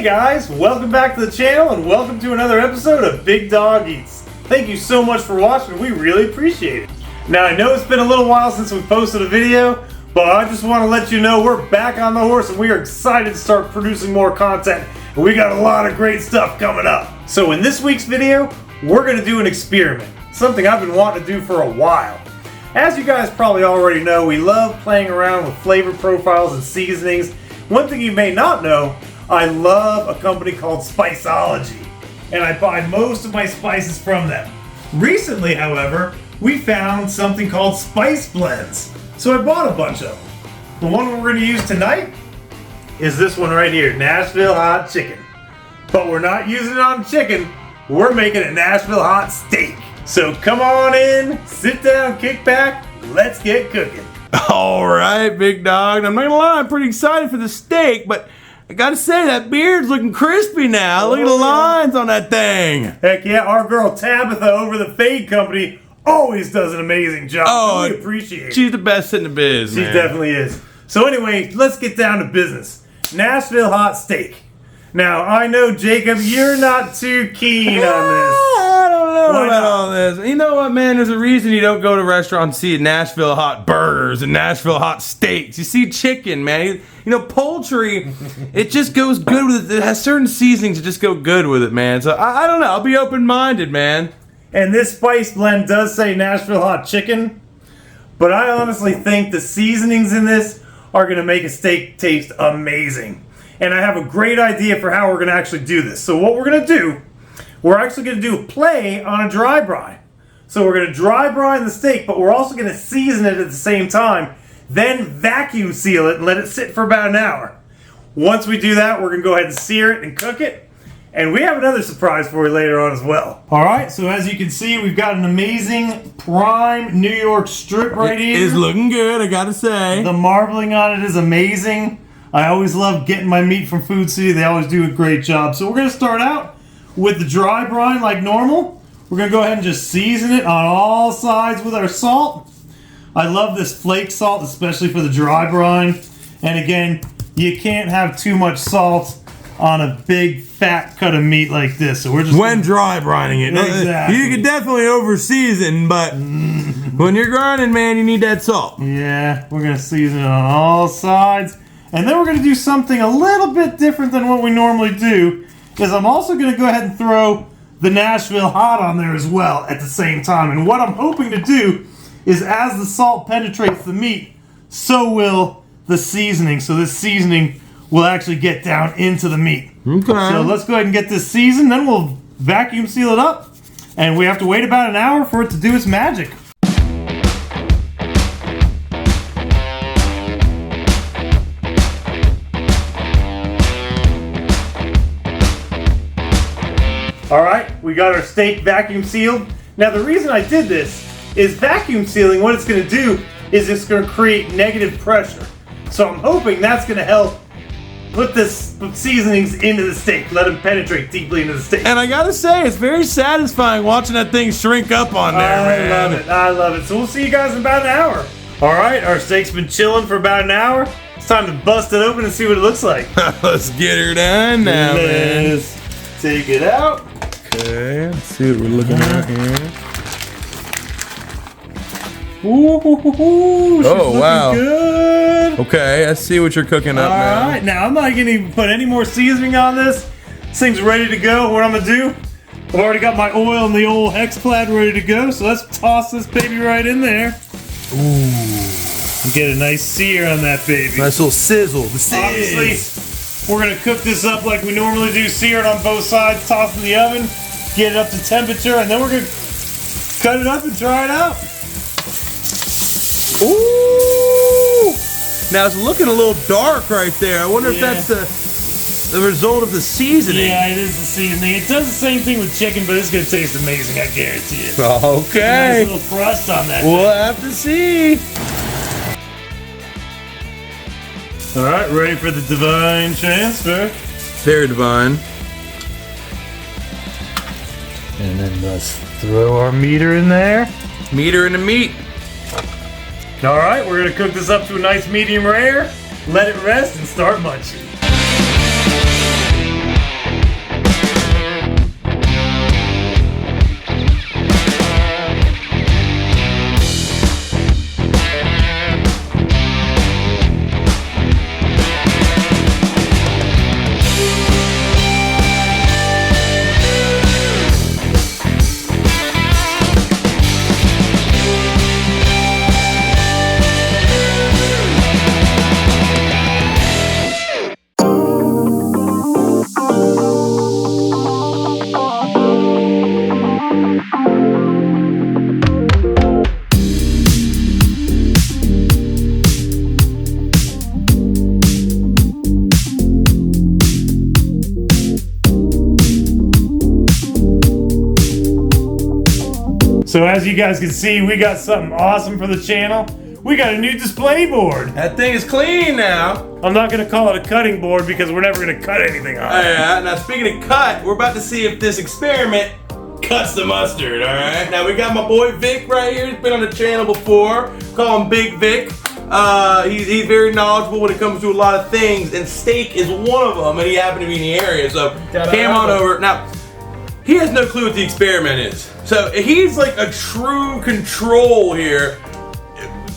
guys, welcome back to the channel and welcome to another episode of Big Dog Eats. Thank you so much for watching, we really appreciate it. Now I know it's been a little while since we posted a video, but I just want to let you know we're back on the horse and we are excited to start producing more content. And we got a lot of great stuff coming up. So in this week's video, we're going to do an experiment, something I've been wanting to do for a while. As you guys probably already know, we love playing around with flavor profiles and seasonings. One thing you may not know, I love a company called Spiceology, and I buy most of my spices from them. Recently, however, we found something called spice blends, so I bought a bunch of them. The one we're going to use tonight is this one right here, Nashville Hot Chicken. But we're not using it on chicken, we're making a Nashville Hot Steak. So come on in, sit down, kick back, let's get cooking. All right, big dog. I'm not gonna lie, I'm pretty excited for the steak, but I gotta say that beard's looking crispy now. Look at the lines on that thing. Heck yeah, our girl Tabitha over the Fade Company always does an amazing job. Oh, we appreciate it. She's the best in the biz, man. She definitely is. So anyway, let's get down to business. Nashville Hot Steak. Now, I know, Jacob, you're not too keen on this. I don't know about all this. You know what, man? There's a reason you don't go to restaurants and see Nashville hot burgers and Nashville hot steaks. You see chicken, man. You know, poultry, it just goes good with it. It has certain seasonings that just go good with it, man. So, I don't know. I'll be open-minded, man. And this spice blend does say Nashville Hot Chicken, but I honestly think the seasonings in this are going to make a steak taste amazing. And I have a great idea for how we're going to actually do this. So what we're going to do, we're actually going to do a play on a dry brine. So we're going to dry brine the steak, but we're also going to season it at the same time, then vacuum seal it and let it sit for about an hour. Once we do that, we're going to go ahead and sear it and cook it. And we have another surprise for you later on as well. All right, so as you can see, we've got an amazing prime New York strip right here. It is looking good, I gotta say. The marbling on it is amazing. I always love getting my meat from Food City. They always do a great job. So we're going to start out with the dry brine like normal. We're going to go ahead and just season it on all sides with our salt. I love this flake salt, especially for the dry brine. And again, you can't have too much salt on a big fat cut of meat like this. So we're just dry brining it. Exactly. You can definitely over season, but when you're grinding, man, you need that salt. Yeah, we're going to season it on all sides. And then we're going to do something a little bit different than what we normally do, is I'm also going to go ahead and throw the Nashville Hot on there as well at the same time. And what I'm hoping to do is as the salt penetrates the meat, so will the seasoning. So this seasoning will actually get down into the meat. Okay. So let's go ahead and get this seasoned, then we'll vacuum seal it up. And we have to wait about an hour for it to do its magic. Alright, we got our steak vacuum sealed. Now the reason I did this is vacuum sealing, what it's going to do is it's going to create negative pressure. So I'm hoping that's going to help put this seasonings into the steak, let them penetrate deeply into the steak. And I gotta say, it's very satisfying watching that thing shrink up on there, man. I love it, I love it. So we'll see you guys in about an hour. Alright, our steak's been chilling for about an hour. It's time to bust it open and see what it looks like. Let's get her done now, man. Let's take it out. Okay, let's see what we're looking at here. Ooh, she's looking wow. good. Okay, I see what you're cooking up now. Alright, now I'm not going to even put any more seasoning on this. This thing's ready to go. What I'm going to do, I've already got my oil and the old hex plaid ready to go, so let's toss this baby right in there. Ooh. Get a nice sear on that baby. Nice little sizzle. The sizz. Obviously, we're going to cook this up like we normally do, sear it on both sides, toss it in the oven, get it up to temperature, and then we're going to cut it up and try it out. Ooh! Now it's looking a little dark right there. I wonder if that's the result of the seasoning. Yeah, it is the seasoning. It does the same thing with chicken, but it's going to taste amazing, I guarantee it. Okay. Nice little crust on that. We'll have to see. All right, ready for the divine transfer. Very divine. And then let's throw our meter in there. Meter in the meat. All right, we're gonna cook this up to a nice medium rare, let it rest, and start munching. So as you guys can see, we got something awesome for the channel. We got a new display board. That thing is clean now. I'm not gonna call it a cutting board because we're never gonna cut anything on it. Yeah, now speaking of cut, we're about to see if this experiment cuts the mustard, all right? Now we got my boy Vic right here. He's been on the channel before. Call him Big Vic. He's very knowledgeable when it comes to a lot of things, and steak is one of them, and he happened to be in the area, so came on over. Now, he has no clue what the experiment is. So he's like a true control here.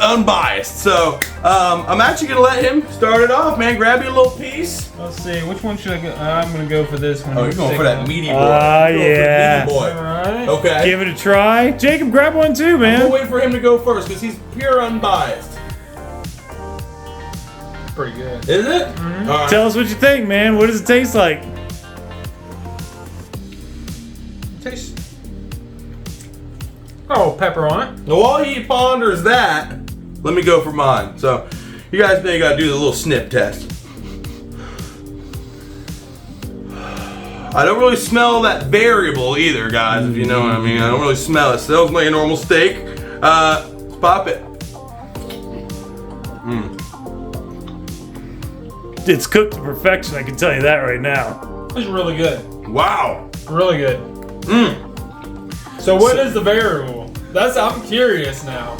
Unbiased, so I'm actually gonna let him start it off, man. Grab you a little piece. Let's see, which one should I go? I'm gonna go for this one. Oh, you're going for that meaty boy. Yeah. Boy. Alright. Okay. Give it a try. Jacob, grab one too, man. We'll wait for him to go first because he's pure unbiased. Pretty good. Is it? Mm-hmm. All right. Tell us what you think, man. What does it taste like? Taste. Oh, pepper on it. Now, while he ponders that, let me go for mine. So, you guys know you gotta do the little snip test. I don't really smell that variable either, guys, if you know what I mean. I don't really smell it. Smells like a normal steak. Let's pop it. It's cooked to perfection, I can tell you that right now. It's really good. Wow. Really good. So what is the variable? I'm curious now.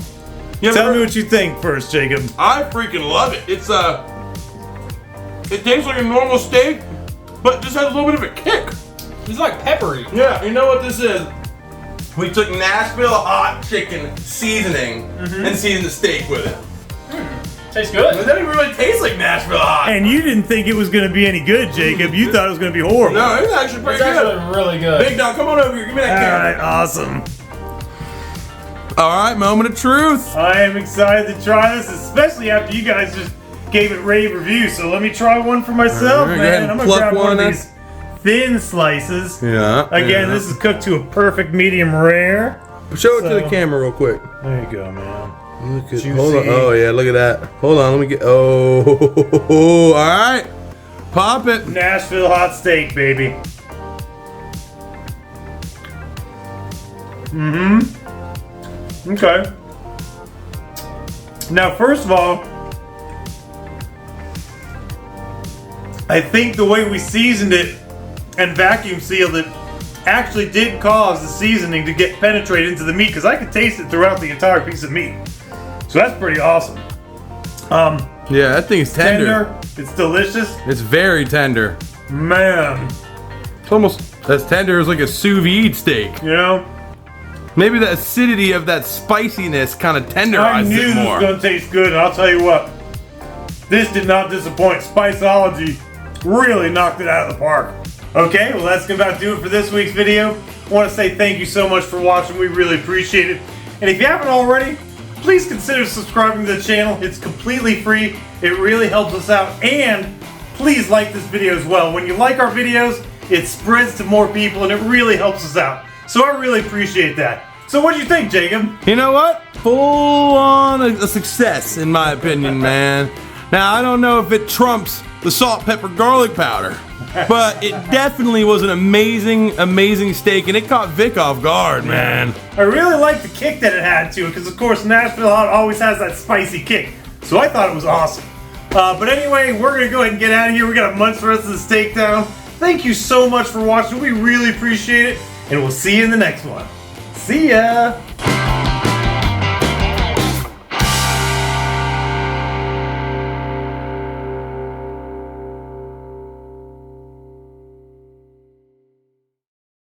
Tell me what you think first, Jacob. I freaking love it. It tastes like a normal steak, but just has a little bit of a kick. It's like peppery. Yeah, you know what this is? We took Nashville hot chicken seasoning and seasoned the steak with it. Tastes good. It doesn't really taste like Nashville hot. And you didn't think it was going to be any good, Jacob. You thought it was going to be horrible. No, it's actually pretty It's good. actually really good. Big Dog, come on over here. Give me that All camera. right, awesome. All right, moment of truth. I am excited to try this, especially after you guys just gave it rave reviews. So let me try one for myself, All right, go ahead man. and I'm going to pluck grab one of one these thin slices. Yeah. Again, this is cooked to a perfect medium rare. Show it to So- the camera real quick. There you go, man. Look at, Juicy. hold on. Oh yeah, look at that. Hold on, let me get. Oh, all right. Pop it. Nashville hot steak, baby. Okay. Now, first of all, I think the way we seasoned it and vacuum sealed it actually did cause the seasoning to get penetrated into the meat, because I could taste it throughout the entire piece of meat. So that's pretty awesome. Yeah, that thing's tender. It's delicious. It's very tender. Man, It's almost as tender as like a sous vide steak. you know, Maybe the acidity of that spiciness kind of I tenderizes knew it this was more. going to taste good, and I'll tell you what, this did not disappoint. Spiceology really knocked it out of the park. Okay, well that's going to about do it for this week's video. I want to say thank you so much for watching. We really appreciate it. And if you haven't already, please consider subscribing to the channel. It's completely free. It really helps us out. And please like this video as well. When you like our videos, it spreads to more people and it really helps us out. So I really appreciate that. So what do you think, Jacob? You know what? Full on a success, in my opinion, man. Now, I don't know if it trumps the salt, pepper, garlic powder, but it definitely was an amazing, amazing steak, and it caught Vic off guard, man. I really like the kick that it had to it, because of course Nashville Hot always has that spicy kick. So I thought it was awesome. But anyway, we're going to go ahead and get out of here. We got to munch the rest of the steak down. Thank you so much for watching. We really appreciate it. And we'll see you in the next one. See ya!